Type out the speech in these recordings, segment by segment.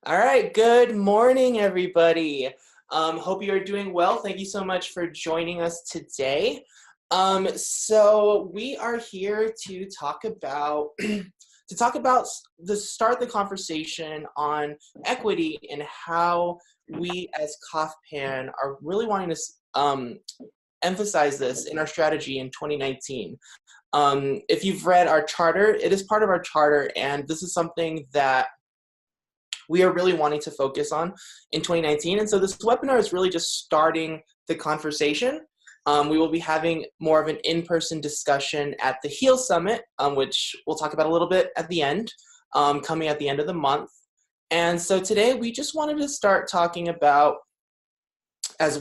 All right, good morning, everybody. Hope you are doing well. Thank you so much for joining us today. So we are here to talk about start the conversation on equity and how we as COFPN are really wanting to emphasize this in our strategy in 2019. If you've read our charter, it is part of our charter, and this is something that we are really wanting to focus on in 2019. And so this webinar is really just starting the conversation. We will be having more of an in-person discussion at the HEAL Summit, which we'll talk about a little bit at the end, coming at the end of the month. And so today we just wanted to start talking about, as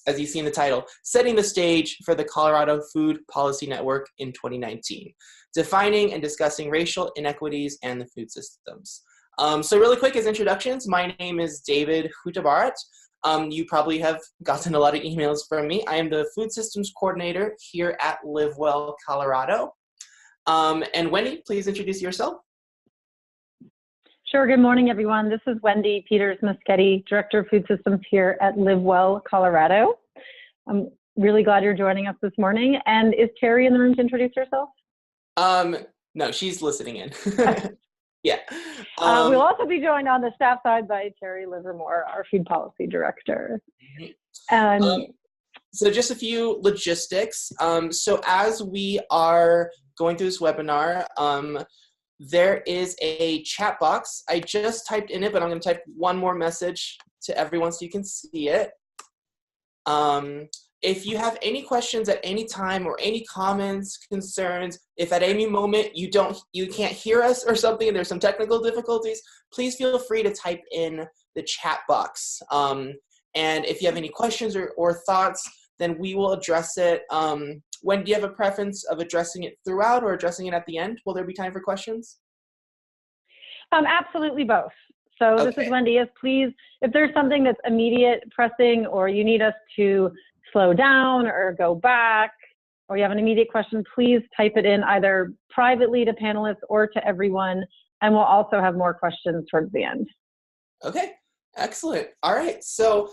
as you see in the title, setting the stage for the Colorado Food Policy Network in 2019, defining and discussing racial inequities and the food systems. So really quick as introductions, my name is David Hutabarat. You probably have gotten a lot of emails from me. I am the Food Systems Coordinator here at LiveWell, Colorado. And Wendy, please introduce yourself. Sure. Good morning, everyone. This is Wendy Peters-Muschetti, Director of Food Systems here at LiveWell, Colorado. I'm really glad you're joining us this morning. And is Terry in the room to introduce herself? No, she's listening in. Yeah. We'll also be joined on the staff side by Terry Livermore, our Food Policy Director. So just a few logistics. So as we are going through this webinar, there is a chat box. I just typed in it, but I'm going to type one more message to everyone so you can see it. If you have any questions at any time or any comments, concerns, if at any moment you can't hear us or something and there's some technical difficulties, please feel free to type in the chat box. And if you have any questions or thoughts, then we will address it. When do you have a preference of addressing it throughout or addressing it at the end? Will there be time for questions? Absolutely both. So Okay. This is Wendy. Yes, please, if there's something that's immediate, pressing, or you need us to slow down or go back, or you have an immediate question, please type it in either privately to panelists or to everyone, and we'll also have more questions towards the end. Okay, excellent. All right, so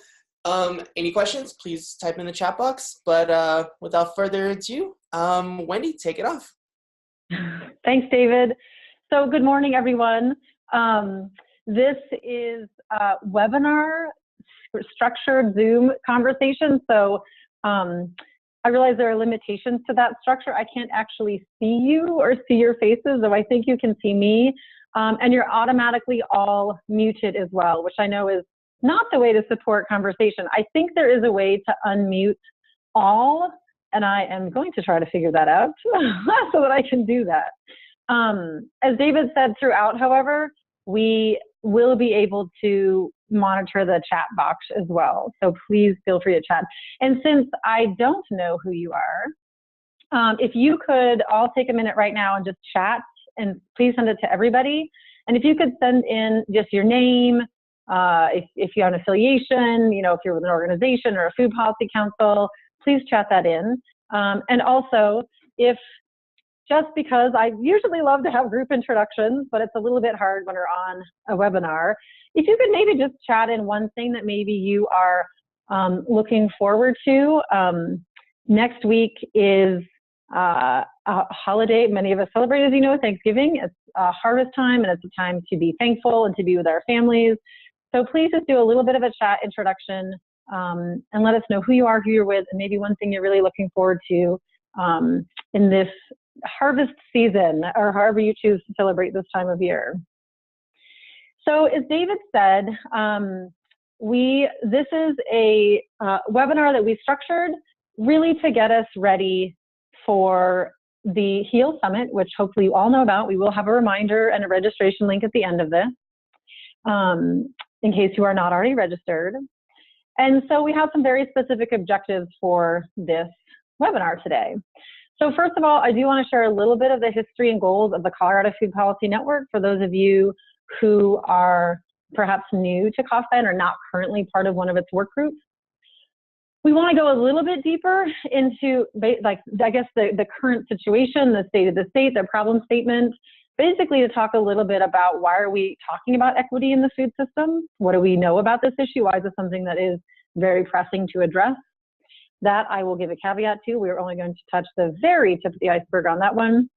any questions, please type in the chat box, but without further ado, Wendy, take it off. Thanks, David. So good morning, everyone. This is a webinar structured Zoom conversation. So I realize there are limitations to that structure. I can't actually see you or see your faces, though I think you can see me. And you're automatically all muted as well, which I know is not the way to support conversation. I think there is a way to unmute all, and I am going to try to figure that out so that I can do that. As David said throughout, however, we will be able to monitor the chat box as well. So please feel free to chat. And since I don't know who you are, if you could all take a minute right now and just chat, and please send it to everybody. And if you could send in just your name, if you have an affiliation, if you're with an organization or a food policy council, please chat that in. And also, just because I usually love to have group introductions, but it's a little bit hard when we're on a webinar, if you could maybe just chat in one thing that maybe you are looking forward to. Next week is a holiday many of us celebrate, as you know, Thanksgiving. It's harvest time, and it's a time to be thankful and to be with our families. So please just do a little bit of a chat introduction and let us know who you are, who you're with, and maybe one thing you're really looking forward to in this harvest season, or however you choose to celebrate this time of year. So as David said, this is a webinar that we structured really to get us ready for the HEAL Summit, which hopefully you all know about. We will have a reminder and a registration link at the end of this, in case you are not already registered. And so we have some very specific objectives for this webinar today. So first of all, I do want to share a little bit of the history and goals of the Colorado Food Policy Network for those of you who are perhaps new to COFPN or not currently part of one of its work groups. We want to go a little bit deeper into, the current situation, the state of the state, the problem statement, basically to talk a little bit about why are we talking about equity in the food system? What do we know about this issue? Why is this something that is very pressing to address? That I will give a caveat to. We're only going to touch the very tip of the iceberg on that one.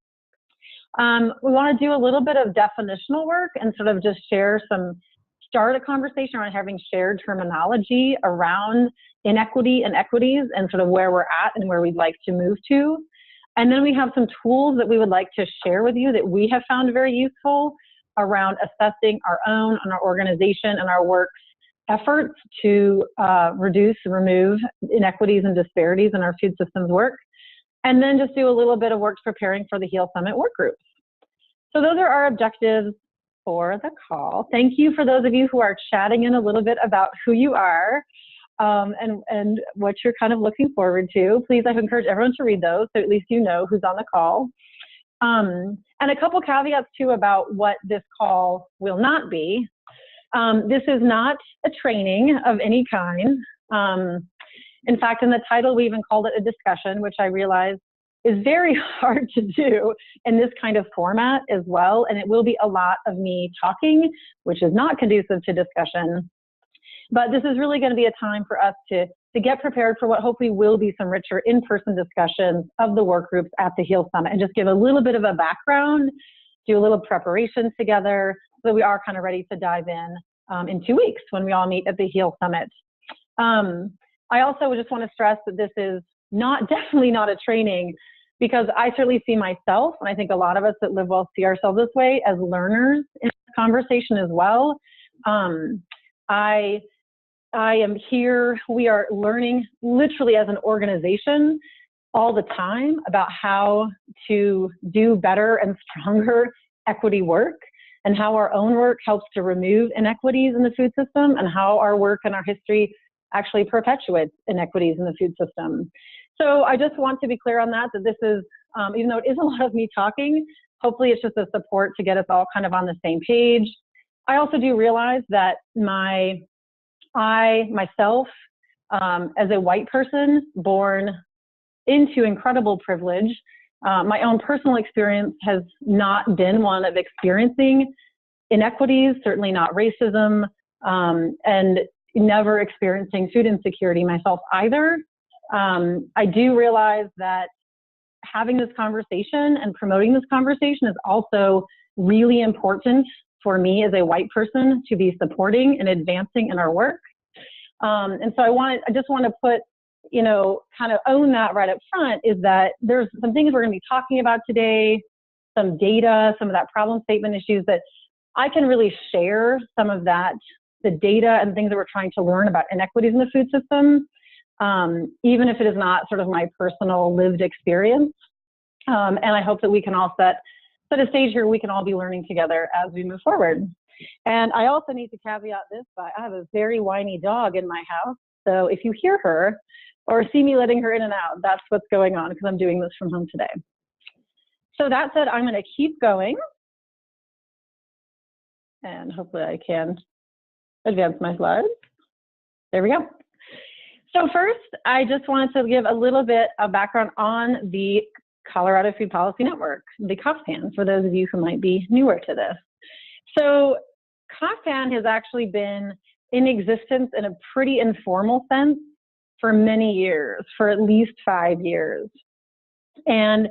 We want to do a little bit of definitional work and sort of just start a conversation around having shared terminology around inequity and equities and sort of where we're at and where we'd like to move to. And then we have some tools that we would like to share with you that we have found very useful around assessing our own and our organization and our work's efforts to reduce and remove inequities and disparities in our food systems work. And then just do a little bit of work preparing for the HEAL Summit work groups. So those are our objectives for the call. Thank you for those of you who are chatting in a little bit about who you are and what you're kind of looking forward to. Please, I encourage everyone to read those so at least you know who's on the call. And a couple caveats too about what this call will not be. This is not a training of any kind. In fact, in the title, we even called it a discussion, which I realize is very hard to do in this kind of format as well. And it will be a lot of me talking, which is not conducive to discussion. But this is really going to be a time for us to get prepared for what hopefully will be some richer in-person discussions of the work groups at the HEAL Summit and just give a little bit of a background, do a little preparation together so that we are kind of ready to dive in 2 weeks when we all meet at the HEAL Summit. I also just want to stress that this is definitely not a training, because I certainly see myself, and I think a lot of us at LiveWell see ourselves this way, as learners in this conversation as well. I am here, we are learning literally as an organization all the time about how to do better and stronger equity work, and how our own work helps to remove inequities in the food system, and how our work and our history actually perpetuates inequities in the food system. So I just want to be clear on that this is, even though it is a lot of me talking, hopefully it's just a support to get us all kind of on the same page. I also do realize that myself, as a white person born into incredible privilege, my own personal experience has not been one of experiencing inequities, certainly not racism, and never experiencing food insecurity myself either. I do realize that having this conversation and promoting this conversation is also really important for me as a white person to be supporting and advancing in our work. And so I just want to put, kind of own that right up front, is that there's some things we're going to be talking about today, some data, some of that problem statement issues that I can really share some of that, the data and things that we're trying to learn about inequities in the food system, even if it is not sort of my personal lived experience. And I hope that we can all set a stage here we can all be learning together as we move forward. And I also need to caveat this by, I have a very whiny dog in my house. So if you hear her or see me letting her in and out, that's what's going on, because I'm doing this from home today. So that said, I'm going to keep going. And hopefully I can advance my slides. There we go. So first, I just wanted to give a little bit of background on the Colorado Food Policy Network, the COFPN, for those of you who might be newer to this. So COFPN has actually been in existence in a pretty informal sense for many years, for at least 5 years. And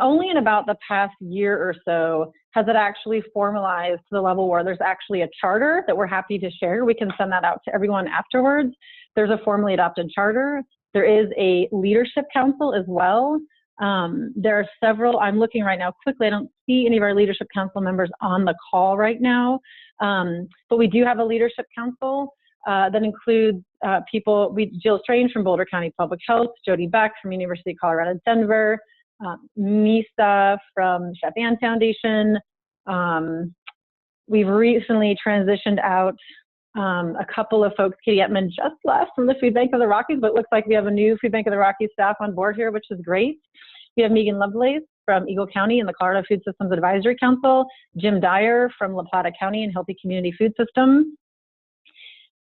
only in about the past year or so has it actually formalized to the level where there's actually a charter that we're happy to share. We can send that out to everyone afterwards. There's a formally adopted charter. There is a leadership council as well. There are several, I'm looking right now quickly, I don't see any of our leadership council members on the call right now, but we do have a leadership council that includes people, Jill Strange from Boulder County Public Health, Jody Beck from University of Colorado Denver, Misa from Chef Ann Foundation. We've recently transitioned out a couple of folks. Katie Etman just left from the Food Bank of the Rockies, but it looks like we have a new Food Bank of the Rockies staff on board here, which is great. We have Megan Lovelace from Eagle County and the Colorado Food Systems Advisory Council, Jim Dyer from La Plata County and Healthy Community Food System,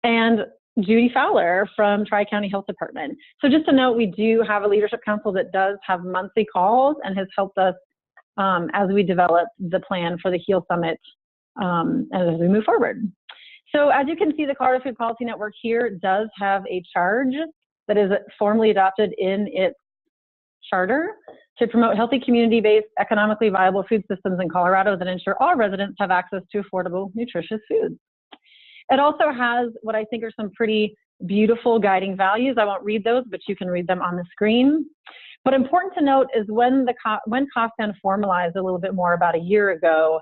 and Judy Fowler from Tri-County Health Department. So just to note, we do have a leadership council that does have monthly calls and has helped us as we develop the plan for the HEAL Summit as we move forward. So as you can see, the Colorado Food Policy Network here does have a charge that is formally adopted in its charter to promote healthy, community-based, economically viable food systems in Colorado that ensure all residents have access to affordable, nutritious foods. It also has what I think are some pretty beautiful guiding values. I won't read those, but you can read them on the screen. But important to note is when COFPN formalized a little bit more about a year ago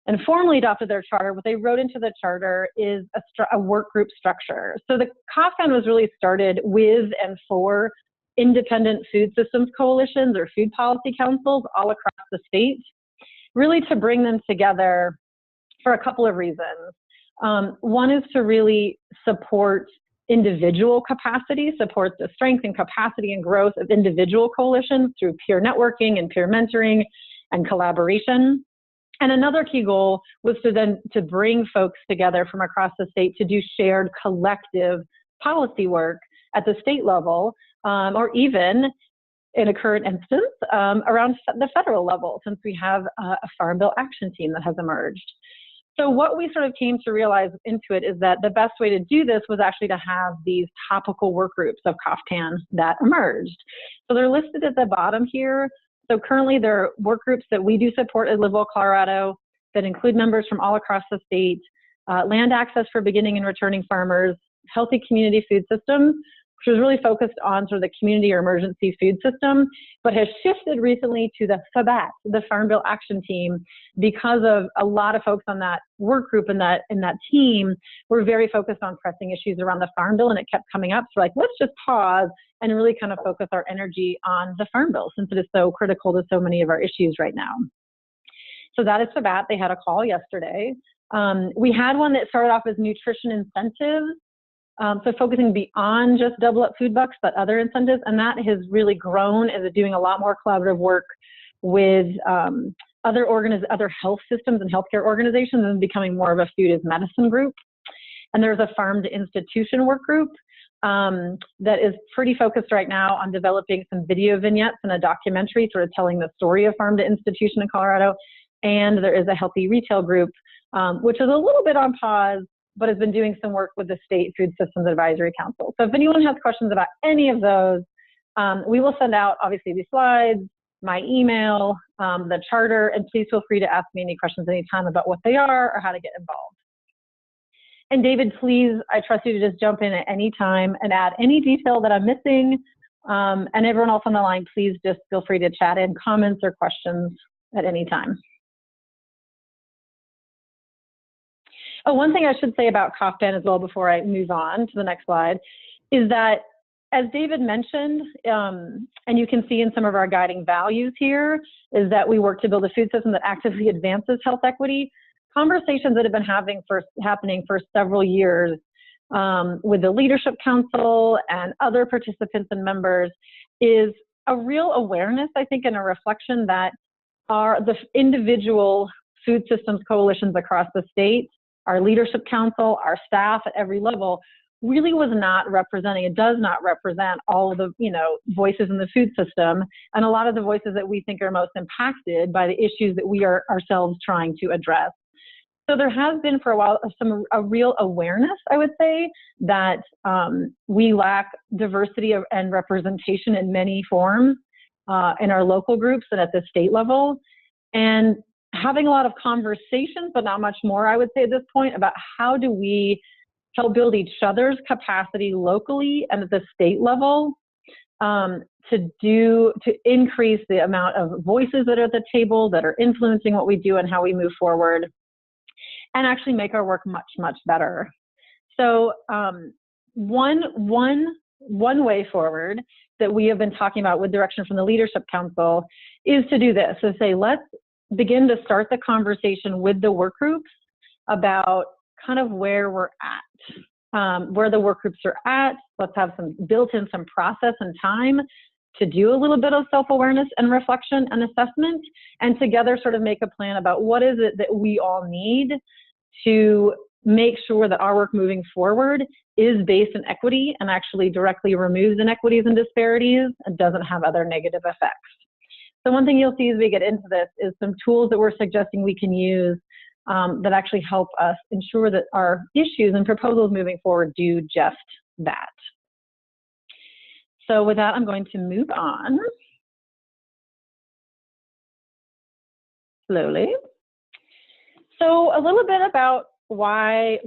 and formally adopted their charter, what they wrote into the charter is a work group structure. So the COFPN was really started with and for independent food systems coalitions or food policy councils all across the state, really to bring them together for a couple of reasons. One is to really support individual capacity, support the strength and capacity and growth of individual coalitions through peer networking and peer mentoring and collaboration. And another key goal was to bring folks together from across the state to do shared collective policy work at the state level, or even in a current instance, around the federal level, since we have a Farm Bill action team that has emerged. So what we sort of came to realize into it is that the best way to do this was actually to have these topical work groups of COFPN that emerged. So they're listed at the bottom here. So currently there are work groups that we do support at LiveWell, Colorado that include members from all across the state, land access for beginning and returning farmers, healthy community food systems, which was really focused on sort of the community or emergency food system, but has shifted recently to the FABAT, the Farm Bill Action Team, because of a lot of folks on that work group and that team were very focused on pressing issues around the Farm Bill, and it kept coming up. So like, let's just pause and really kind of focus our energy on the Farm Bill, since it is so critical to so many of our issues right now. So that is FABAT. They had a call yesterday. We had one that started off as nutrition incentives, so focusing beyond just double up food bucks, but other incentives, and that has really grown as it's doing a lot more collaborative work with other health systems and healthcare organizations, and becoming more of a food as medicine group. And there's a farm to institution work group that is pretty focused right now on developing some video vignettes and a documentary sort of telling the story of farm to institution in Colorado. And there is a healthy retail group, which is a little bit on pause, but has been doing some work with the State Food Systems Advisory Council. So if anyone has questions about any of those, we will send out, obviously, these slides, my email, the charter, and please feel free to ask me any questions anytime about what they are or how to get involved. And David, please, I trust you to just jump in at any time and add any detail that I'm missing. And everyone else on the line, please just feel free to chat in comments or questions at any time. Oh, one thing I should say about COFPN as well before I move on to the next slide is that, as David mentioned, and you can see in some of our guiding values here, is that we work to build a food system that actively advances health equity. Conversations that have been happening for several years with the Leadership Council and other participants and members is a real awareness, I think, and a reflection that the individual food systems coalitions across the state, our Leadership Council, our staff at every level, really was not representing, it does not represent all of the voices in the food system, and a lot of the voices that we think are most impacted by the issues that we are ourselves trying to address. So there has been for a while a real awareness, I would say, that we lack diversity and representation in many forms in our local groups and at the state level. And having a lot of conversations, but not much more, I would say at this point, about how do we help build each other's capacity locally and at the state level to increase the amount of voices that are at the table that are influencing what we do and how we move forward, and actually make our work much, much better. So one way forward that we have been talking about with direction from the Leadership Council is to do this, to say, let's begin to start the conversation with the work groups about kind of where we're at, where the work groups are at. Let's have built in some process and time to do a little bit of self-awareness and reflection and assessment, and together sort of make a plan about what is it that we all need to make sure that our work moving forward is based in equity and actually directly removes inequities and disparities and doesn't have other negative effects. So one thing you'll see as we get into this is some tools that we're suggesting we can use that actually help us ensure that our issues and proposals moving forward do just that. So with that, I'm going to move on slowly. So a little bit about why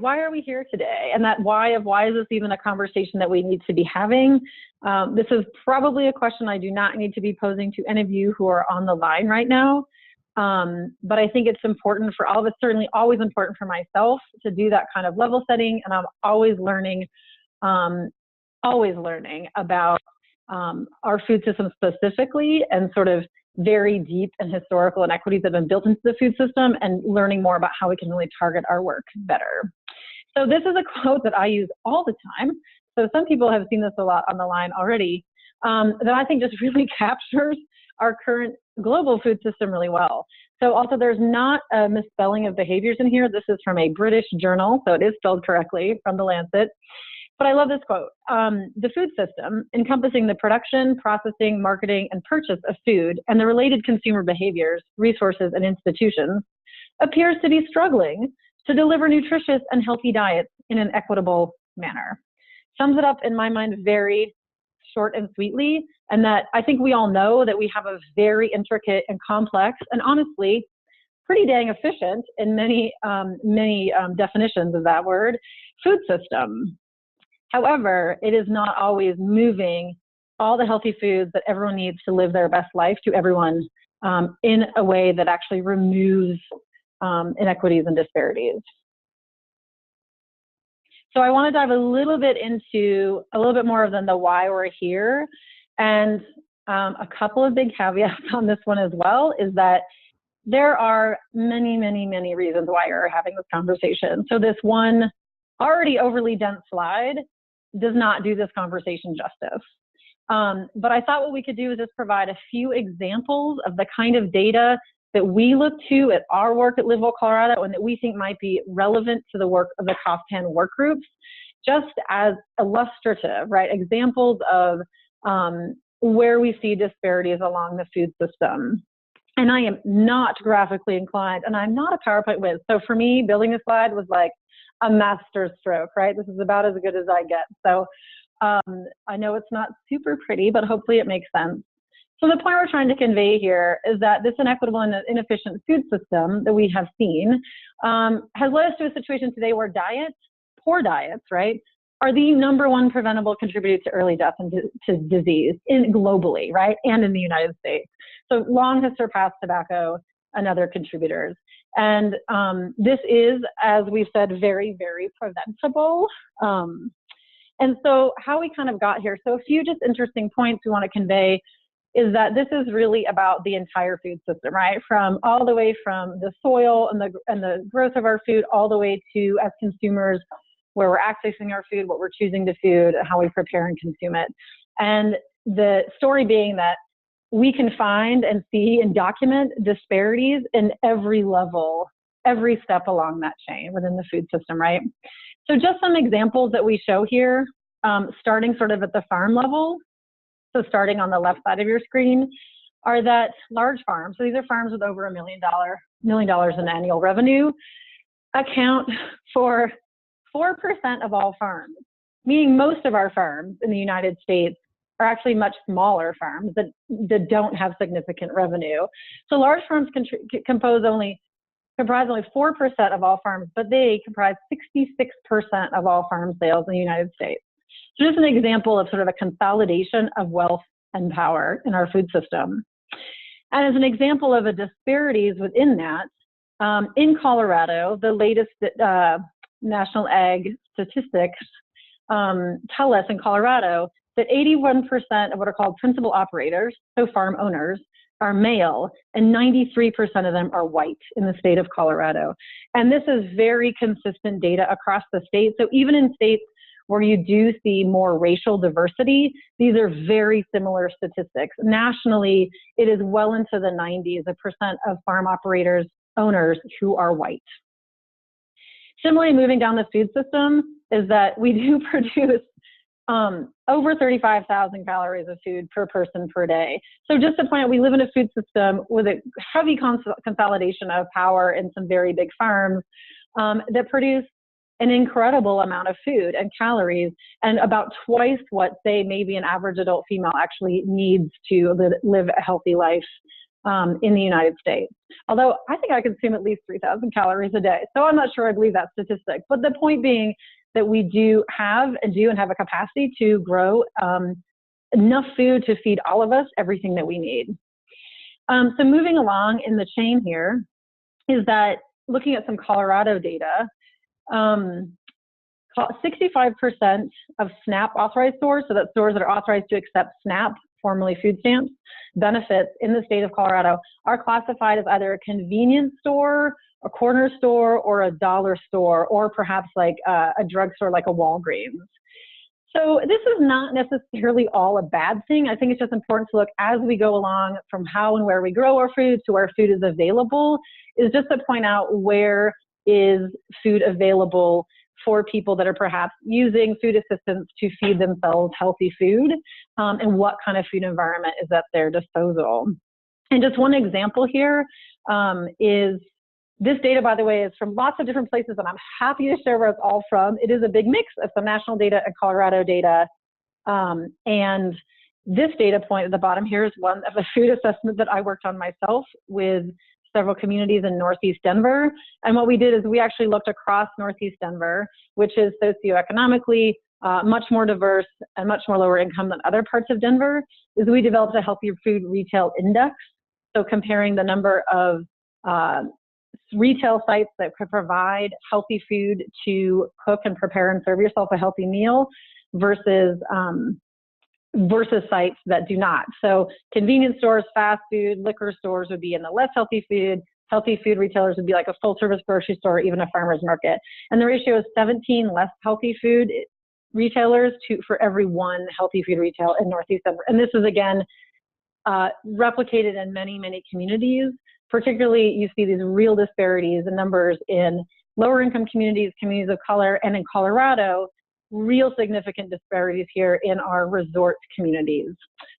are we here today? And that why is this even a conversation that we need to be having? This is probably a question I do not need to be posing to any of you who are on the line right now. But I think it's important for all of us, certainly always important for myself to do that kind of level setting. And I'm always learning about our food system specifically, and sort of very deep and historical inequities that have been built into the food system, and learning more about how we can really target our work better. So this is a quote that I use all the time. So some people have seen this a lot on the line already, that I think just really captures our current global food system really well. So also there's not a misspelling of behaviors in here. This is from a British journal, so it is spelled correctly from the Lancet. But I love this quote. The food system, encompassing the production, processing, marketing, and purchase of food and the related consumer behaviors, resources, and institutions, appears to be struggling to deliver nutritious and healthy diets in an equitable manner. Sums it up in my mind very short and sweetly, and that I think we all know that we have a very intricate and complex, and honestly, pretty dang efficient in many definitions of that word, food system. However, it is not always moving all the healthy foods that everyone needs to live their best life to everyone in a way that actually removes inequities and disparities. So I want to dive a little bit into a little bit more than the why we're here. And a couple of big caveats on this one as well is that there are many, many, many reasons why we're having this conversation. So this one already overly dense slide does not do this conversation justice. But I thought what we could do is just provide a few examples of the kind of data that we look to at our work at LiveWell Colorado and that we think might be relevant to the work of the COFPN work groups, just as illustrative, right? Examples of where we see disparities along the food system. And I am not graphically inclined, and I'm not a PowerPoint whiz. So for me, building this slide was like a master stroke, right? This is about as good as I get. So I know it's not super pretty, but hopefully it makes sense. So the point we're trying to convey here is that this inequitable and inefficient food system that we have seen has led us to a situation today where poor diets, right, are the #1 preventable contributor to early death and to disease globally, right, and in the United States. So long has surpassed tobacco and other contributors. And this is, as we've said, very, very preventable. And so how we kind of got here, so a few just interesting points we want to convey is that this is really about the entire food system, right? From all the way from the soil and the growth of our food, all the way to, as consumers, where we're accessing our food, what we're choosing to food, how we prepare and consume it. And the story being that we can find and see and document disparities in every level, every step along that chain within the food system, right? So just some examples that we show here, starting sort of at the farm level. So starting on the left side of your screen are that large farms. So these are farms with over $1 million in annual revenue, account for 4% of all farms, meaning most of our farms in the United States are actually much smaller farms that don't have significant revenue. So large farms comprise only 4% of all farms, but they comprise 66% of all farm sales in the United States. So just an example of sort of a consolidation of wealth and power in our food system. And as an example of the disparities within that, in Colorado, the latest National Ag statistics tell us in Colorado that 81% of what are called principal operators, so farm owners, are male, and 93% of them are white in the state of Colorado. And this is very consistent data across the state. So even in states where you do see more racial diversity, these are very similar statistics. Nationally, it is well into the 90s, % of farm operators, owners who are white. Similarly, moving down the food system is that we do produce over 35,000 calories of food per person per day. So just to point out, we live in a food system with a heavy consolidation of power in some very big farms that produce an incredible amount of food and calories, and about twice what, say, maybe an average adult female actually needs to live a healthy life in the United States. Although I think I consume at least 3,000 calories a day. So I'm not sure I believe that statistic. But the point being that we do have a capacity to grow enough food to feed all of us everything that we need. So moving along in the chain here is that looking at some Colorado data, 65% of SNAP authorized stores, so that's stores that are authorized to accept SNAP, formerly food stamps, benefits in the state of Colorado are classified as either a convenience store, a corner store, or a dollar store, or perhaps like a drugstore like a Walgreens. So this is not necessarily all a bad thing. I think it's just important to look as we go along from how and where we grow our food to where food is available, is just to point out where is food available for people that are perhaps using food assistance to feed themselves healthy food, and what kind of food environment is at their disposal. And just one example here is this data, by the way, is from lots of different places, and I'm happy to share where it's all from. It is a big mix of some national data and Colorado data. And this data point at the bottom here is one of a food assessment that I worked on myself with several communities in Northeast Denver. And what we did is we actually looked across Northeast Denver, which is socioeconomically much more diverse and much more lower income than other parts of Denver, is we developed a healthy food retail index. So comparing the number of retail sites that could provide healthy food to cook and prepare and serve yourself a healthy meal versus sites that do not. So convenience stores, fast food, liquor stores would be in the less healthy food. Healthy food retailers would be like a full service grocery store, or even a farmer's market. And the ratio is 17 less healthy food retailers for every one healthy food retail in Northeast Denver. And this is, again, replicated in many, many communities. Particularly, you see these real disparities in numbers in lower income communities, communities of color, and in Colorado, real significant disparities here in our resort communities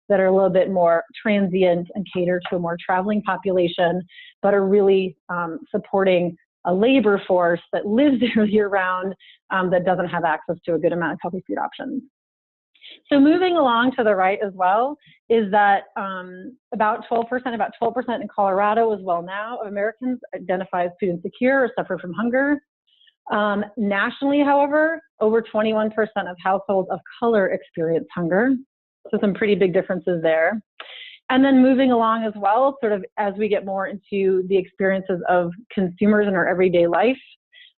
that are a little bit more transient and cater to a more traveling population, but are really supporting a labor force that lives there year round that doesn't have access to a good amount of healthy food options. So moving along to the right as well is that about 12% in Colorado as well now of Americans identify as food insecure or suffer from hunger. Nationally, however, over 21% of households of color experience hunger. So some pretty big differetions there. And then moving along as well, sort of as we get more into the experiences of consumers in our everyday life,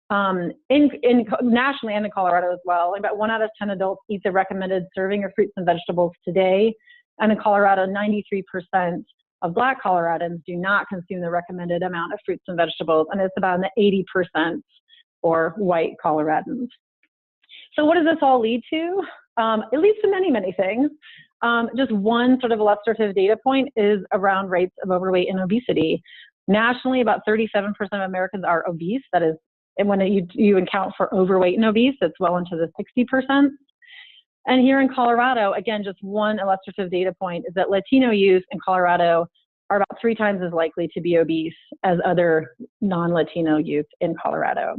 nationally and in Colorado as well, about 1 out of 10 adults eat the recommended serving of fruits and vegetables today. And in Colorado, 93% of Black Coloradans do not consume the recommended amount of fruits and vegetables, and it's about 80% for white Coloradans. So what does this all lead to? It leads to many, many things. Just one sort of illustrative data point is around rates of overweight and obesity. Nationally, about 37% of Americans are obese. That is, and when you account for overweight and obese, it's well into the 60%. And here in Colorado, again, just one illustrative data point is that Latino youth in Colorado are about 3 times as likely to be obese as other non-Latino youth in Colorado.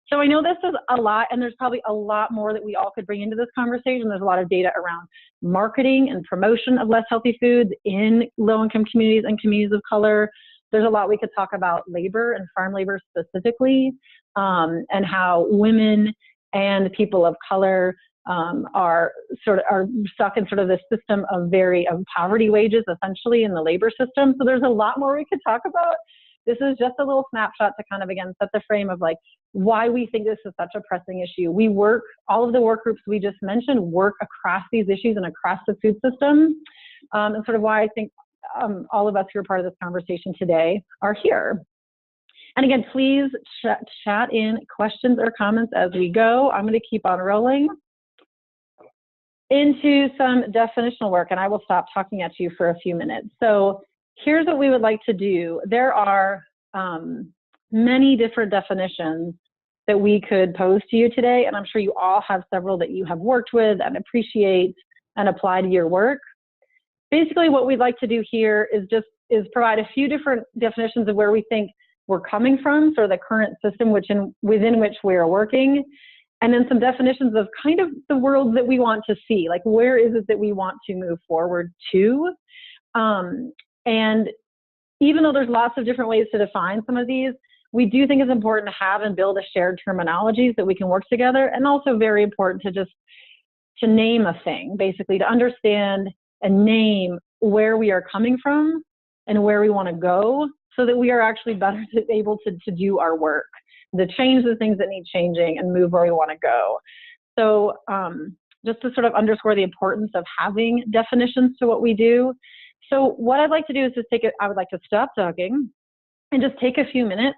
So I know this is a lot, and there's probably a lot more that we all could bring into this conversation. There's a lot of data around marketing and promotion of less healthy foods in low-income communities and communities of color. There's a lot we could talk about labor and farm labor specifically, and how women and people of color are stuck in sort of this system of poverty wages, essentially, in the labor system. So there's a lot more we could talk about. This is just a little snapshot to kind of, again, set the frame of like why we think this is such a pressing issue. All of the work groups we just mentioned work across these issues and across the food system, and sort of why I think all of us who are part of this conversation today are here. And again, please chat in questions or comments as we go. I'm going to keep on rolling into some definitional work, and I will stop talking at you for a few minutes. So here's what we would like to do. There are many different definitions that we could pose to you today, and I'm sure you all have several that you have worked with and appreciate and apply to your work. Basically, what we'd like to do here is provide a few different definitions of where we think we're coming from, sort of the current system within which we are working, and then some definitions of kind of the world that we want to see, like where is it that we want to move forward to. And even though there's lots of different ways to define some of these, we do think it's important to have and build a shared terminologies that we can work together, and also very important to name a thing, basically to understand and name where we are coming from and where we want to go, so that we are actually better able to do our work, to change the things that need changing and move where we want to go. So just to sort of underscore the importance of having definitions to what we do. So what I'd like to do is I would like to stop talking and just take a few minutes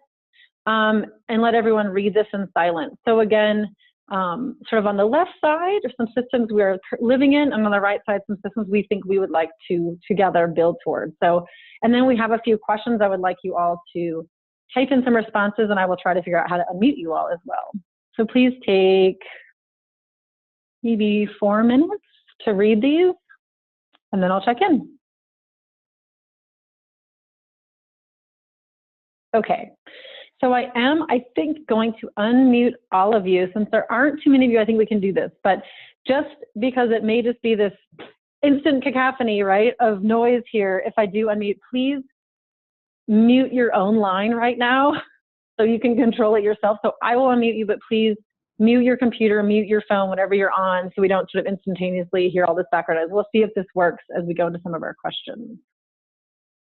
and let everyone read this in silence. So again, sort of on the left side are some systems we are living in, and on the right side, some systems we think we would like to together build towards. So, and then we have a few questions I would like you all to type in some responses, and I will try to figure out how to unmute you all as well. So please take maybe 4 minutes to read these, and then I'll check in. Okay. So I think, going to unmute all of you. Since there aren't too many of you, I think we can do this. But just because it may just be this instant cacophony, right, of noise here, if I do unmute, please mute your own line right now so you can control it yourself. So I will unmute you, but please mute your computer, mute your phone, whatever you're on, so we don't sort of instantaneously hear all this background noise. We'll see if this works as we go into some of our questions.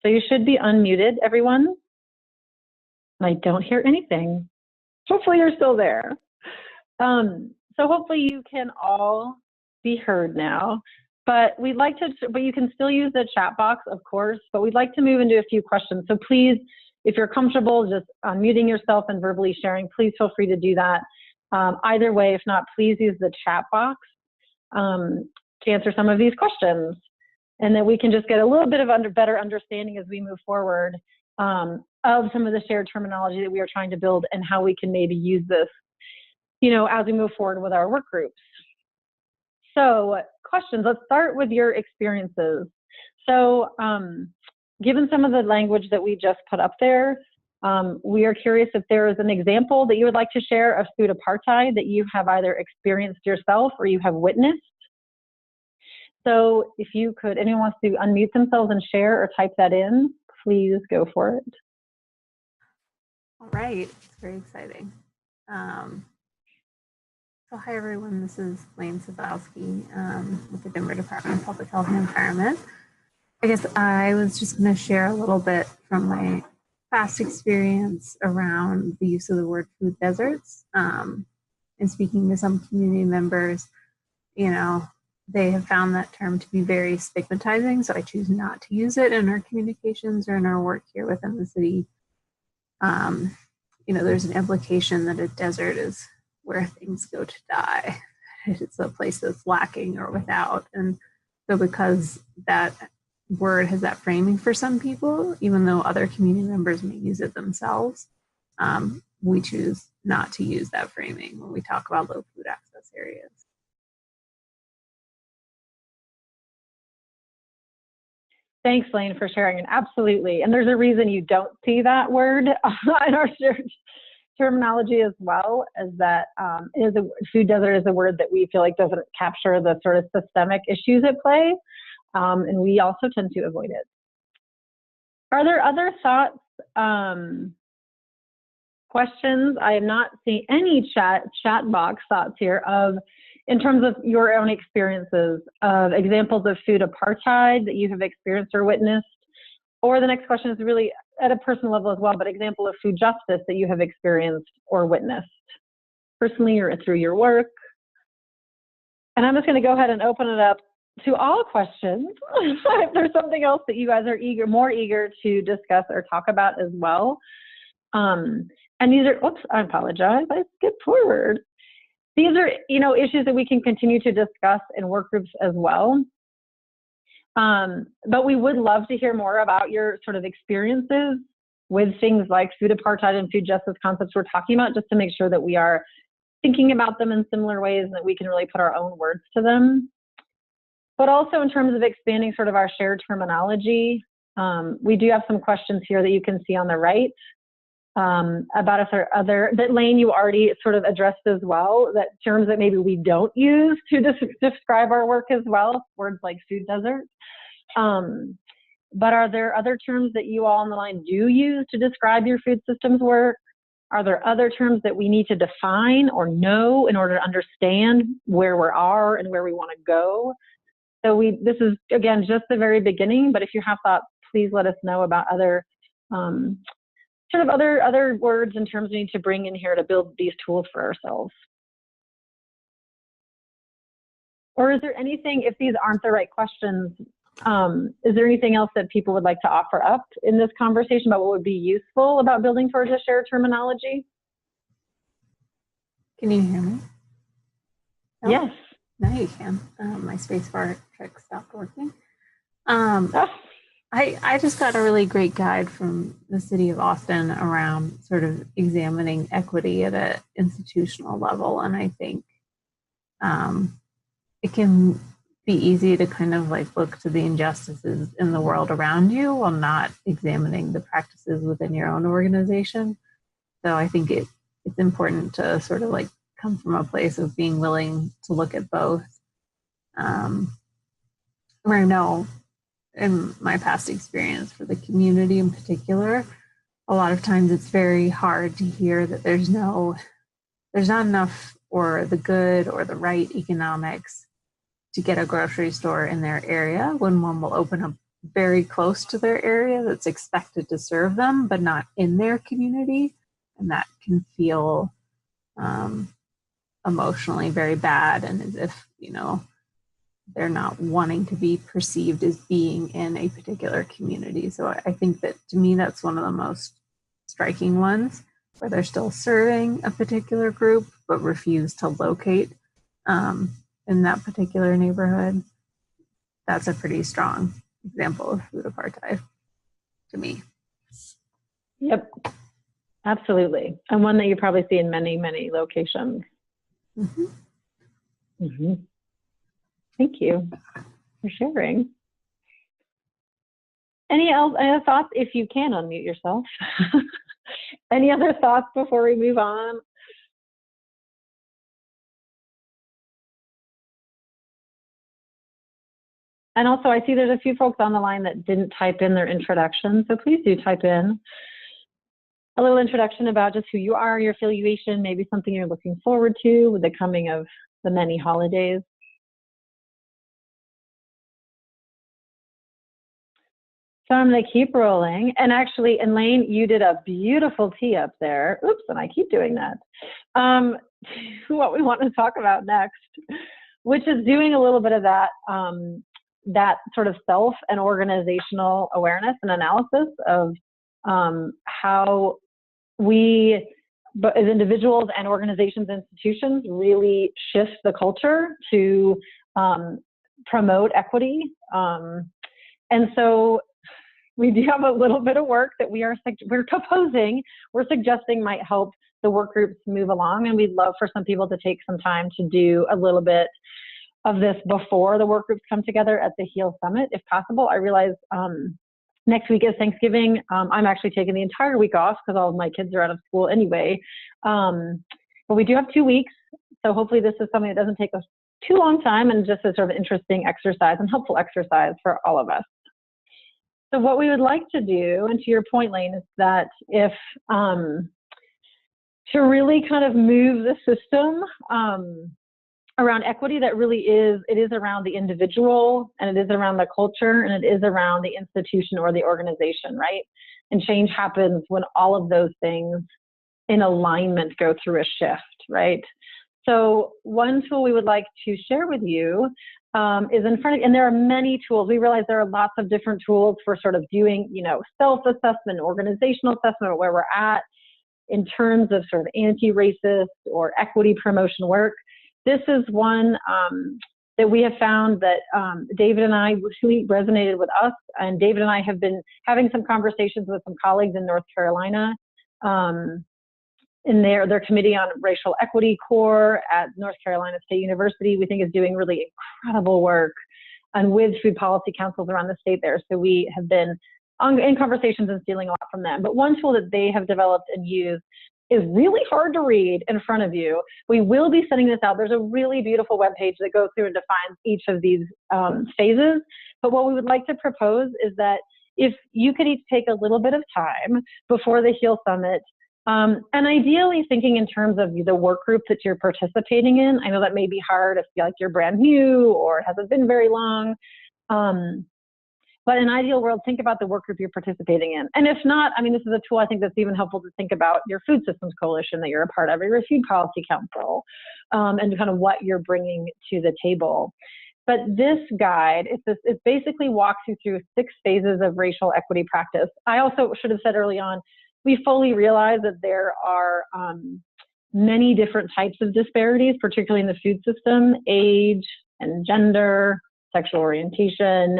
So you should be unmuted, everyone. I don't hear anything. Hopefully you're still there. So hopefully you can all be heard now, but you can still use the chat box, of course, but we'd like to move into a few questions. So please, if you're comfortable just unmuting yourself and verbally sharing, please feel free to do that. Either way, if not, please use the chat box to answer some of these questions. And then we can just get a little bit of better understanding as we move forward of some of the shared terminology that we are trying to build, and how we can maybe use this, as we move forward with our work groups. So questions, let's start with your experiences. So given some of the language that we just put up there, we are curious if there is an example that you would like to share of food apartheid that you have either experienced yourself or you have witnessed. So if anyone wants to unmute themselves and share or type that in, please go for it. All right, it's very exciting. So hi everyone, this is Lane Sadowski with the Denver Department of Public Health and Environment. I guess I was just going to share a little bit from my past experience around the use of the word food deserts. And speaking to some community members, they have found that term to be very stigmatizing, so I choose not to use it in our communications or in our work here within the city. There's an implication that a desert is where things go to die. It's a place that's lacking or without. And so because that word has that framing for some people, even though other community members may use it themselves, we choose not to use that framing when we talk about low food access areas. Thanks, Lane, for sharing. And absolutely. And there's a reason you don't see that word in our terminology as well, as that food desert is a word that we feel like doesn't capture the sort of systemic issues at play. And we also tend to avoid it. Are there other thoughts, questions? I am not seeing any chat box thoughts here in terms of your own experiences of examples of food apartheid that you have experienced or witnessed. Or the next question is really at a personal level as well, but example of food justice that you have experienced or witnessed personally or through your work. And I'm just going to go ahead and open it up to all questions. If there's something else that you guys are more eager to discuss or talk about as well. And these are, oops, I apologize, I skipped forward. These are, issues that we can continue to discuss in work groups as well. But we would love to hear more about your sort of experiences with things like food apartheid and food justice concepts we're talking about, just to make sure that we are thinking about them in similar ways and that we can really put our own words to them. But also in terms of expanding sort of our shared terminology, we do have some questions here that you can see on the right about if there are other, that Lane, you already sort of addressed as well, that terms that maybe we don't use to describe our work as well, words like food desert. But are there other terms that you all on the line do use to describe your food systems work? Are there other terms that we need to define or know in order to understand where we are and where we want to go? So this is, again, just the very beginning, but if you have thoughts, please let us know about other sort of other words and terms we need to bring in here to build these tools for ourselves. Or is there anything, if these aren't the right questions, is there anything else that people would like to offer up in this conversation about what would be useful about building towards a shared terminology? Can you hear me? No? Yes. Now you can. My spacebar trick stopped working. I just got a really great guide from the city of Austin around sort of examining equity at an institutional level. And I think it can be easy to kind of like look to the injustices in the world around you while not examining the practices within your own organization. So I think it's important to sort of like come from a place of being willing to look at both. Where I know in my past experience for the community in particular, a lot of times it's very hard to hear that there's not enough or the good or the right economics to get a grocery store in their area when one will open up very close to their area that's expected to serve them, but not in their community. And that can feel emotionally very bad, and as if, you know, they're not wanting to be perceived as being in a particular community. So I think that, to me, that's one of the most striking ones, where they're still serving a particular group but refuse to locate in that particular neighborhood. That's a pretty strong example of food apartheid to me. Yep, absolutely. And one that you probably see in many, many locations. Mm-hmm. Mm-hmm. Thank you for sharing. Any other thoughts? If you can unmute yourself. Any other thoughts before we move on? And also, I see there's a few folks on the line that didn't type in their introduction, so please do type in a little introduction about just who you are, your affiliation, maybe something you're looking forward to with the coming of the many holidays. So I'm going to keep rolling. And actually, Elaine, you did a beautiful tee up there. Oops, and I keep doing that. What we want to talk about next, which is doing a little bit of that, that sort of self and organizational awareness and analysis of how we, but as individuals and organizations and institutions, really shift the culture to promote equity. And so we do have a little bit of work that we're suggesting might help the work groups move along, and we'd love for some people to take some time to do a little bit of this before the work groups come together at the HEAL Summit, if possible. I realize next week is Thanksgiving. I'm actually taking the entire week off because all of my kids are out of school anyway. But we do have 2 weeks, so hopefully this is something that doesn't take us too long time and just a sort of interesting exercise and helpful exercise for all of us. So what we would like to do, and to your point, Lane, is that if to really kind of move the system around equity, that really it is around the individual, and it is around the culture, and it is around the institution or the organization, right? And change happens when all of those things in alignment go through a shift, right? So one tool we would like to share with you is in front of, and there are many tools. We realize there are lots of different tools for sort of doing, you know, self-assessment, organizational assessment of where we're at in terms of sort of anti-racist or equity promotion work. This is one that we have found that David and I really resonated with us. And David and I have been having some conversations with some colleagues in North Carolina in their Committee on Racial Equity Core at North Carolina State University. We think is doing really incredible work and with food policy councils around the state there. So we have been in conversations and stealing a lot from them. But one tool that they have developed and used is really hard to read in front of you. We will be sending this out. There's a really beautiful webpage that goes through and defines each of these phases. But what we would like to propose is that if you could each take a little bit of time before the HEAL Summit, and ideally thinking in terms of the work group that you're participating in. I know that may be hard if you're brand new or it hasn't been very long. But in an ideal world, think about the work group you're participating in. And if not, I mean, this is a tool I think that's even helpful to think about your food systems coalition that you're a part of, or your food policy council, and kind of what you're bringing to the table. But this guide, it basically walks you through 6 phases of racial equity practice. I also should have said early on, we fully realize that there are many different types of disparities, particularly in the food system, age and gender, sexual orientation,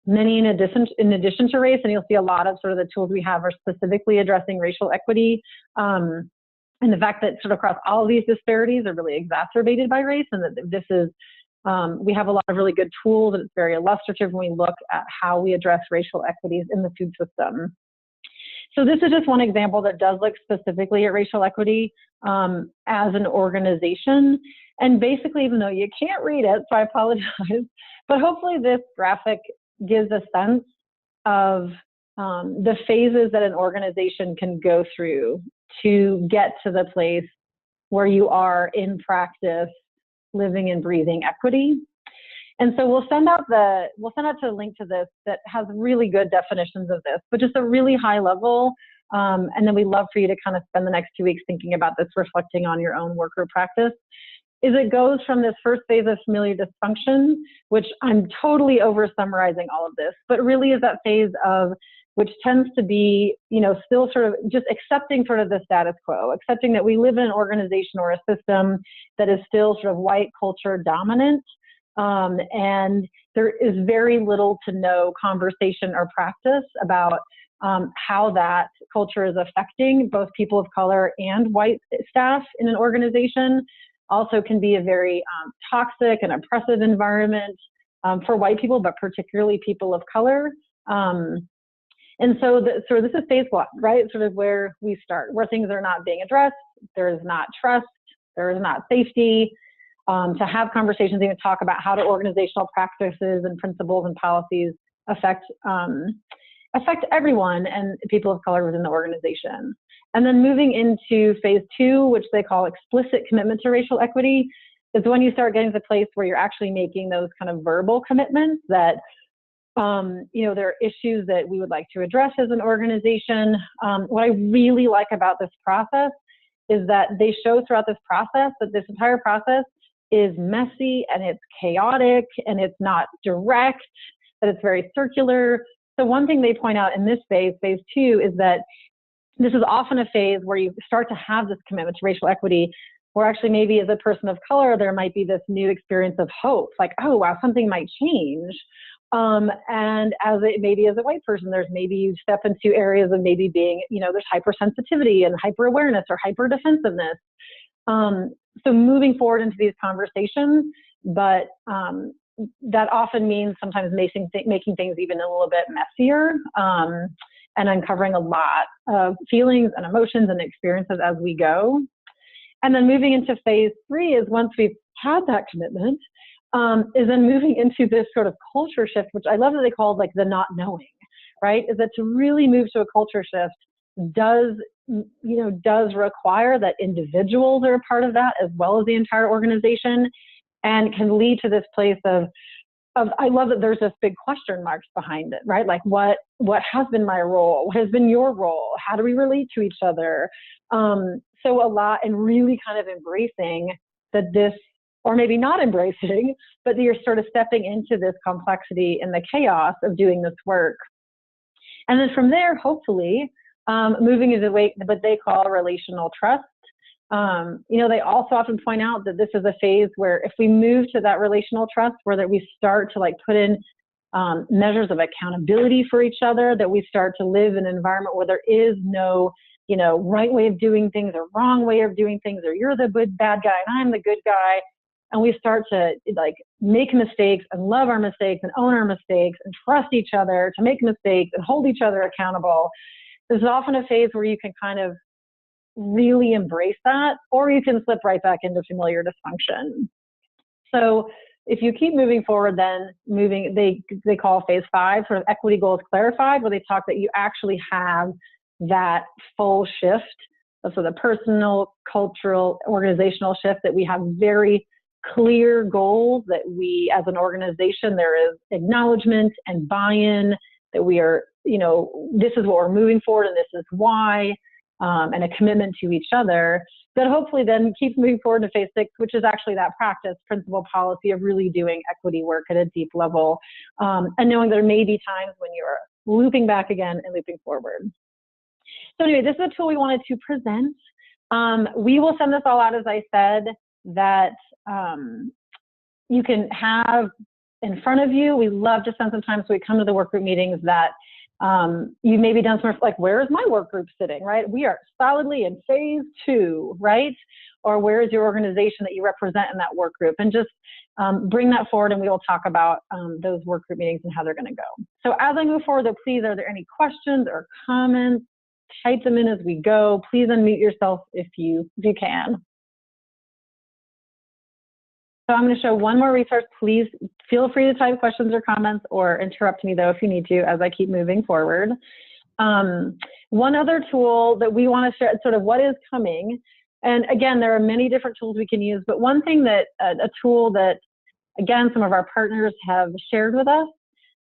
many in addition to race, and you'll see a lot of sort of the tools we have are specifically addressing racial equity, and the fact that sort of across all of these disparities are really exacerbated by race, and that this is, we have a lot of really good tools, and it's very illustrative when we look at how we address racial equities in the food system. So this is just one example that does look specifically at racial equity as an organization. And basically, even though you can't read it, so I apologize, but hopefully this graphic gives a sense of the phases that an organization can go through to get to the place where you are in practice living and breathing equity. And so we'll send out a link to this that has really good definitions of this, but just a really high level. And then we'd love for you to kind of spend the next 2 weeks thinking about this, reflecting on your own work group practice. Is it goes from this first phase of familiar dysfunction, which I'm totally over summarizing all of this, but really is that phase of which tends to be, still sort of just accepting sort of the status quo, accepting that we live in an organization or a system that is still sort of white culture dominant. And there is very little to no conversation or practice about how that culture is affecting both people of color and white staff in an organization. Also can be a very toxic and oppressive environment for white people, but particularly people of color. And so this is phase 1, right? Sort of where we start, where things are not being addressed, there is not trust, there is not safety. To have conversations, even talk about how do organizational practices and principles and policies affect everyone and people of color within the organization. And then moving into phase 2, which they call explicit commitment to racial equity, is when you start getting to the place where you're actually making those kind of verbal commitments that, there are issues that we would like to address as an organization. What I really like about this process is that they show throughout this process that this entire process is messy and it's chaotic and it's not direct, that it's very circular. So one thing they point out in this phase 2, is that this is often a phase where you start to have this commitment to racial equity, where actually maybe as a person of color, there might be this new experience of hope, like, oh, wow, something might change. And maybe as a white person, there's maybe you step into areas of maybe being, there's hypersensitivity and hyper-awareness or hyper-defensiveness. So moving forward into these conversations, but that often means sometimes making things even a little bit messier and uncovering a lot of feelings and emotions and experiences as we go. And then moving into phase 3 is once we've had that commitment, is then moving into this sort of culture shift, which I love that they called like the not knowing, right? Is that to really move to a culture shift does require that individuals are a part of that as well as the entire organization, and can lead to this place of I love that there's this big question marks behind it, right? Like what has been my role? What has been your role? How do we relate to each other? So a lot, and really kind of embracing that this, or maybe not embracing, but you're sort of stepping into this complexity and the chaos of doing this work. And then from there, hopefully, moving into what they call relational trust. You know, they also often point out that this is a phase where if we move to that relational trust, where that we start to like put in measures of accountability for each other, that we start to live in an environment where there is no, you know, right way of doing things or wrong way of doing things, or you're the bad guy and I'm the good guy. And we start to like make mistakes and love our mistakes and own our mistakes and trust each other to make mistakes and hold each other accountable. There's often a phase where you can kind of really embrace that, or you can slip right back into familiar dysfunction. So if you keep moving forward, then they call phase 5 sort of equity goals clarified, where they talk that you actually have that full shift of sort of personal, cultural, organizational shift, that we have very clear goals, that we as an organization, there is acknowledgement and buy-in, that we are, you know, this is what we're moving forward and this is why, and a commitment to each other, that hopefully then keeps moving forward to phase 6, which is actually that practice, principle, policy of really doing equity work at a deep level, and knowing there may be times when you're looping back again and looping forward. So anyway, this is a tool we wanted to present. We will send this all out, as I said, that you can have in front of you. We love to spend some time, so we come to the work group meetings, that you maybe done some, like, where is my work group sitting, right? We are solidly in phase 2, right? Or where is your organization that you represent in that work group? And just bring that forward, and we will talk about those work group meetings and how they're gonna go. So as I move forward, though, please, are there any questions or comments? Type them in as we go. Please unmute yourself if you can. So I'm going to show one more resource. Please feel free to type questions or comments, or interrupt me, though, if you need to, as I keep moving forward. One other tool that we want to share, sort of what is coming. And again, there are many different tools we can use, but one thing that, a tool that, again, some of our partners have shared with us,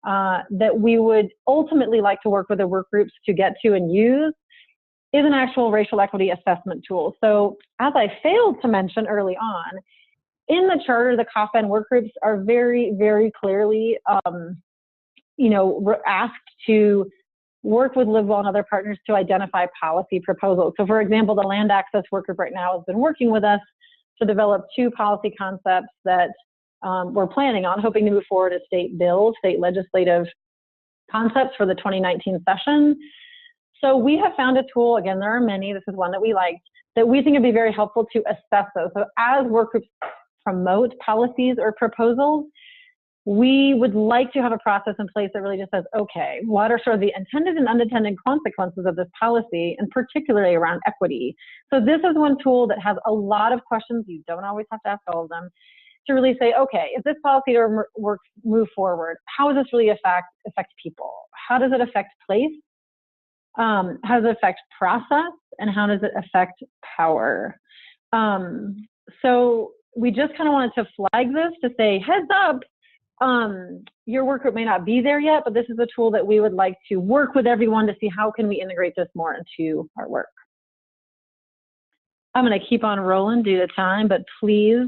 that we would ultimately like to work with the work groups to get to and use, is an actual racial equity assessment tool. So as I failed to mention early on, in the charter, the COFPN work groups are very, very clearly, you know, asked to work with LiveWell and other partners to identify policy proposals. So for example, the land access work group right now has been working with us to develop 2 policy concepts that we're planning on, hoping to move forward as state bills, state legislative concepts for the 2019 session. So we have found a tool, again, there are many, this is one that we liked, that we think would be very helpful to assess those. So as work groups promote policies or proposals, we would like to have a process in place that really just says, okay, what are sort of the intended and unintended consequences of this policy, and particularly around equity. So this is one tool that has a lot of questions. You don't always have to ask all of them, to really say, okay, if this policy works, move forward, how does this really affect people? How does it affect place? How does it affect process? And how does it affect power? So we just kind of wanted to flag this to say, heads up, your work group may not be there yet, but this is a tool that we would like to work with everyone to see how can we integrate this more into our work. I'm going to keep on rolling due to time, but please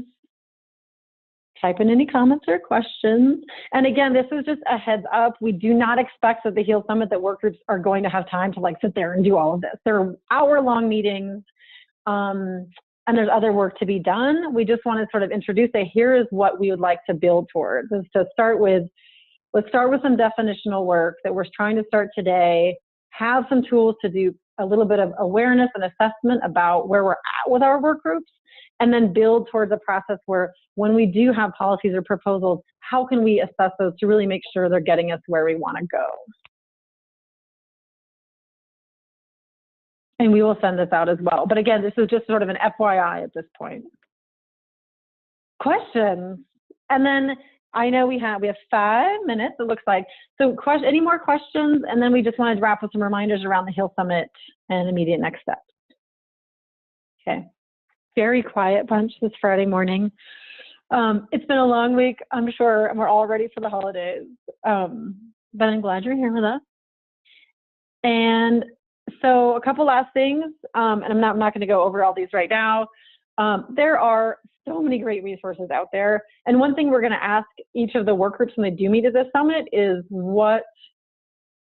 type in any comments or questions. And again, this is just a heads up. We do not expect at the HEAL Summit that work groups are going to have time to like sit there and do all of this. They're hour-long meetings, and there's other work to be done. We just want to sort of introduce, say, here is what we would like to build towards. Is to start with, let's start with some definitional work that we're trying to start today, have some tools to do a little bit of awareness and assessment about where we're at with our work groups, and then build towards a process where when we do have policies or proposals, how can we assess those to really make sure they're getting us where we want to go? And we will send this out as well. But again, this is just sort of an FYI at this point. Questions? And then I know we have 5 minutes, it looks like. So any more questions? And then we just wanted to wrap with some reminders around the HEAL Summit and immediate next steps. Okay. Very quiet bunch this Friday morning. It's been a long week, I'm sure, and we're all ready for the holidays. But I'm glad you're here with us. And so a couple last things, and I'm not going to go over all these right now. There are so many great resources out there. And one thing we're going to ask each of the work groups when they do meet at this summit is what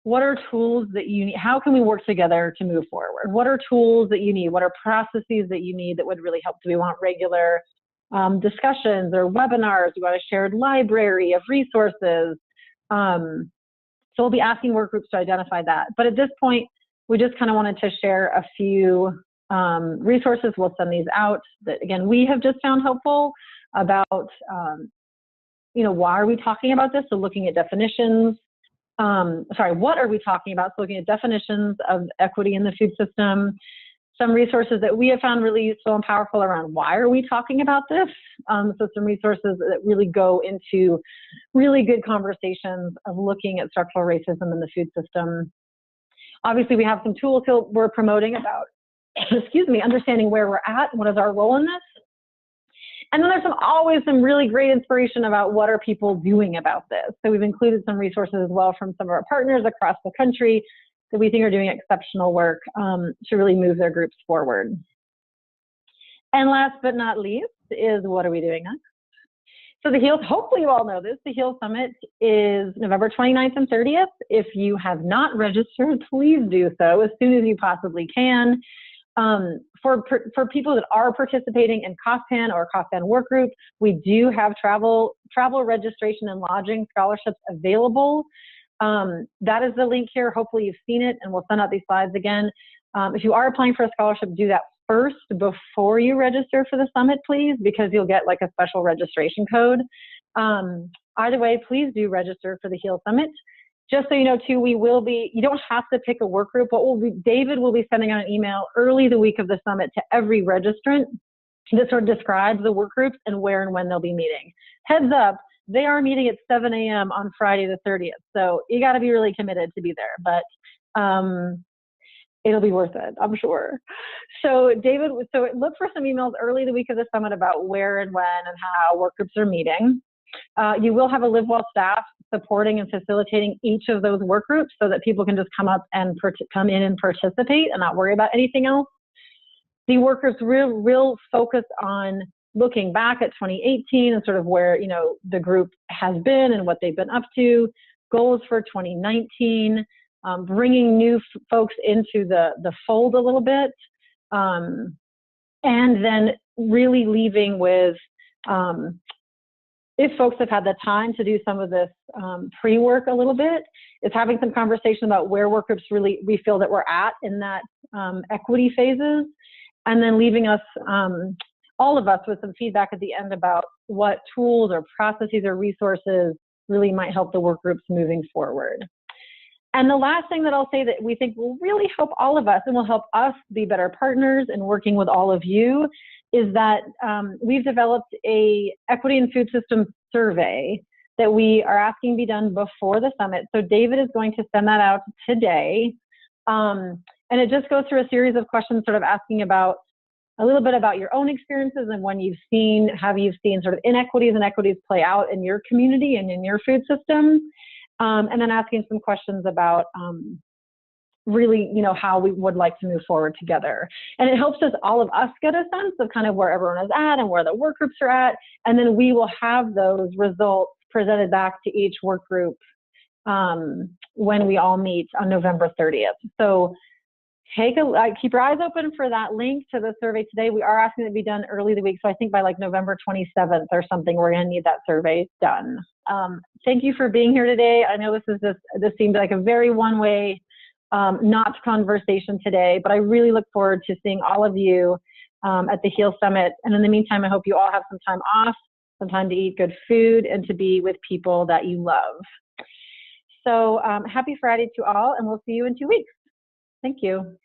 what are tools that you need? How can we work together to move forward? What are tools that you need? What are processes that you need that would really help? Do we want regular discussions or webinars? Do we want a shared library of resources? So we'll be asking work groups to identify that. But at this point, we just kind of wanted to share a few resources. We'll send these out that, again, we have just found helpful about, why are we talking about this? So looking at definitions. What are we talking about? So looking at definitions of equity in the food system. Some resources that we have found really useful and powerful around why are we talking about this? So some resources that really go into really good conversations of looking at structural racism in the food system. Obviously, we have some tools that we're promoting about, understanding where we're at, what is our role in this. And then there's always some really great inspiration about what are people doing about this. So we've included some resources as well from some of our partners across the country that we think are doing exceptional work to really move their groups forward. And last but not least is what are we doing next? So the HEAL, hopefully you all know this, the HEAL Summit is November 29th and 30th. If you have not registered, please do so as soon as you possibly can. For people that are participating in COFPN or COFPN work group, we do have travel registration and lodging scholarships available. That is the link here. Hopefully you've seen it, and we'll send out these slides again. If you are applying for a scholarship, do that first before you register for the summit, please, because you'll get like a special registration code. Either way, please do register for the HEAL Summit. Just so you know too, you don't have to pick a work group. David will be sending out an email early the week of the summit to every registrant that sort of describes the work groups and where and when they'll be meeting. Heads up, they are meeting at 7 a.m. on Friday the 30th. So you got to be really committed to be there, but it'll be worth it, I'm sure. So David, look for some emails early the week of the summit about where and when and how work groups are meeting. You will have a LiveWell staff supporting and facilitating each of those work groups so that people can just come in and participate and not worry about anything else. The work groups real focus on looking back at 2018 and sort of where the group has been and what they've been up to, goals for 2019, bringing new folks into the fold a little bit, and then really leaving with, if folks have had the time to do some of this pre-work a little bit, is having some conversation about where work groups we feel that we're at in that equity phases, and then leaving us, all of us, with some feedback at the end about what tools or processes or resources really might help the work groups moving forward. And the last thing that I'll say that we think will really help all of us and will help us be better partners in working with all of you is that we've developed a equity and food system survey that we are asking be done before the summit. So David is going to send that out today. And it just goes through a series of questions sort of asking about a little bit about your own experiences and when have you seen sort of inequities and equities play out in your community and in your food system. And then asking some questions about really, how we would like to move forward together. And it helps all of us get a sense of kind of where everyone is at and where the work groups are at. And then we will have those results presented back to each work group when we all meet on November 30th. So keep your eyes open for that link to the survey today. We are asking it to be done early the week. So I think by like November 27th or something, we're going to need that survey done. Thank you for being here today. I know this seemed like a very one-way, not conversation today, but I really look forward to seeing all of you at the HEAL Summit. And in the meantime, I hope you all have some time off, some time to eat good food and to be with people that you love. So happy Friday to all, and we'll see you in 2 weeks. Thank you.